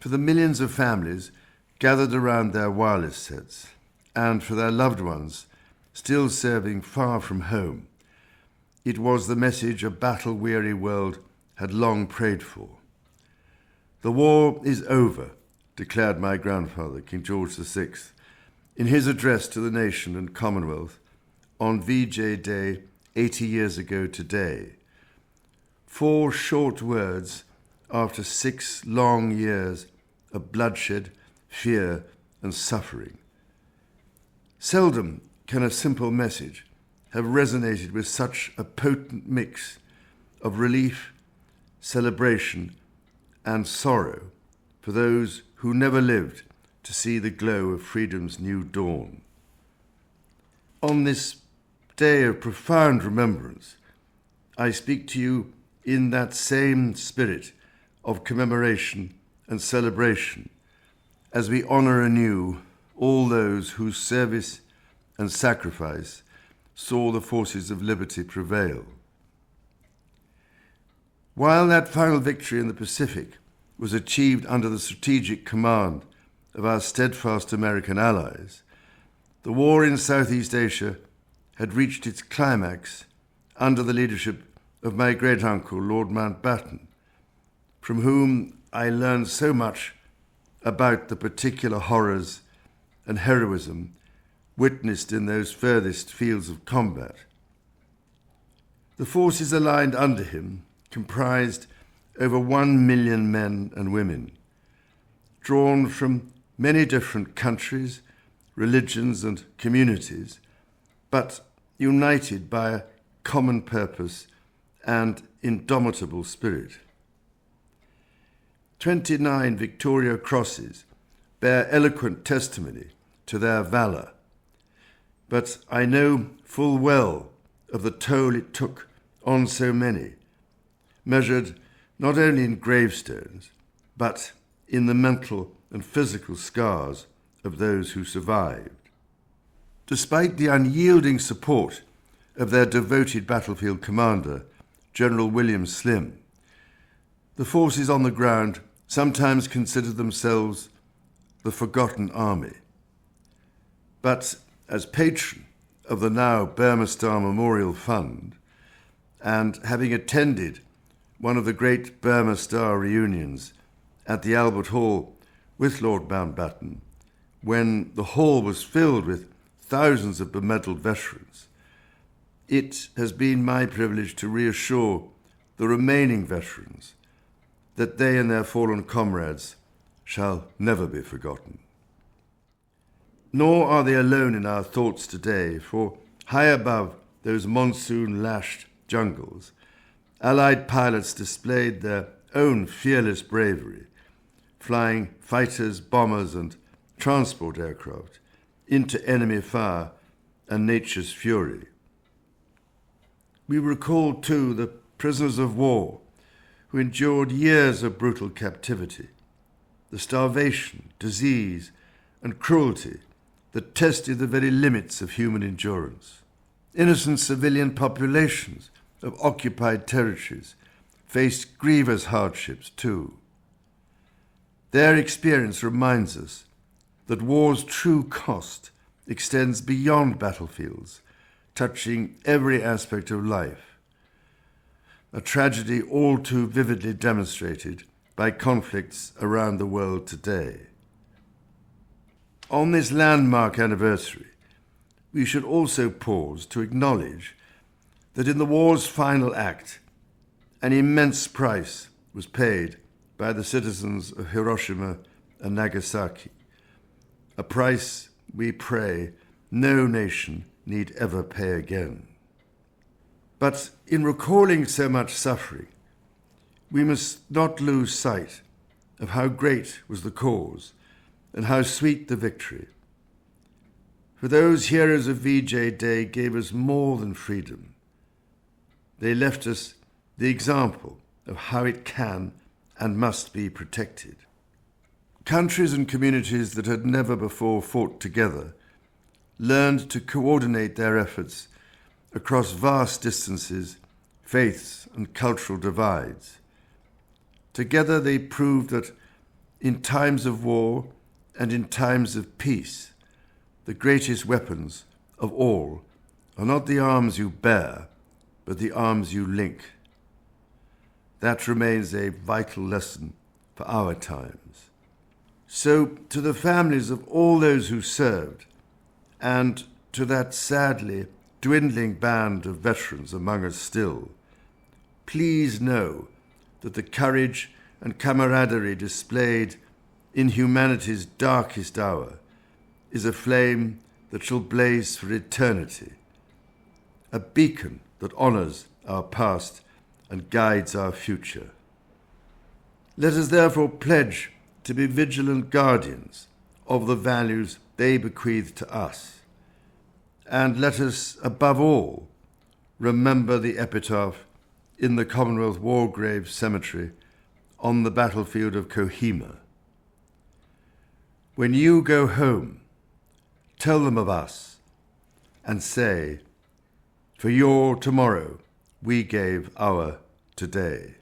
for the millions of families gathered around their wireless sets, and for their loved ones still serving far from home, it was the message a battle-weary world had long prayed for. "The war is over," declared my grandfather, King George VI, in his address to the nation and Commonwealth on VJ Day 80 years ago today. 4 short words after 6 long years of bloodshed, fear, and suffering. Seldom can a simple message have resonated with such a potent mix of relief, celebration, and sorrow for those who never lived to see the glow of freedom's new dawn. On this day of profound remembrance, I speak to you in that same spirit of commemoration and celebration as we honor anew all those whose service and sacrifice saw the forces of liberty prevail. While that final victory in the Pacific was achieved under the strategic command of our steadfast American allies, the war in Southeast Asia had reached its climax under the leadership of my great-uncle, Lord Mountbatten, from whom I learned so much about the particular horrors and heroism witnessed in those furthest fields of combat. The forces aligned under him comprised over 1 million men and women, drawn from many different countries, religions, and communities, but united by a common purpose and indomitable spirit. 29 Victoria Crosses bear eloquent testimony to their valour, but I know full well of the toll it took on so many, measured not only in gravestones, but in the mental and physical scars of those who survived. Despite the unyielding support of their devoted battlefield commander, General William Slim, the forces on the ground sometimes considered themselves the forgotten army. But as patron of the now Burma Star Memorial Fund, and having attended one of the great Burma Star reunions at the Albert Hall with Lord Mountbatten, when the hall was filled with thousands of bemedalled veterans, it has been my privilege to reassure the remaining veterans that they and their fallen comrades shall never be forgotten. Nor are they alone in our thoughts today, for high above those monsoon-lashed jungles, Allied pilots displayed their own fearless bravery, flying fighters, bombers, and transport aircraft into enemy fire and nature's fury. We recall, too, the prisoners of war who endured years of brutal captivity, the starvation, disease, and cruelty that tested the very limits of human endurance. Innocent civilian populations of occupied territories faced grievous hardships too. Their experience reminds us that war's true cost extends beyond battlefields, touching every aspect of life, a tragedy all too vividly demonstrated by conflicts around the world today. On this landmark anniversary, we should also pause to acknowledge that in the war's final act, an immense price was paid by the citizens of Hiroshima and Nagasaki, a price we pray no nation need ever pay again. But in recalling so much suffering, we must not lose sight of how great was the cause and how sweet the victory. For those heroes of VJ Day gave us more than freedom. They left us the example of how it can and must be protected. Countries and communities that had never before fought together learned to coordinate their efforts across vast distances, faiths, and cultural divides. Together they proved that in times of war and in times of peace, the greatest weapons of all are not the arms you bear, but the arms you link. That remains a vital lesson for our times. So, to the families of all those who served, and to that sadly dwindling band of veterans among us still, please know that the courage and camaraderie displayed in humanity's darkest hour is a flame that shall blaze for eternity, a beacon that honours our past and guides our future. Let us therefore pledge to be vigilant guardians of the values they bequeathed to us, and let us, above all, remember the epitaph in the Commonwealth War Graves Cemetery on the battlefield of Kohima. When you go home, tell them of us and say, for your tomorrow we gave our today.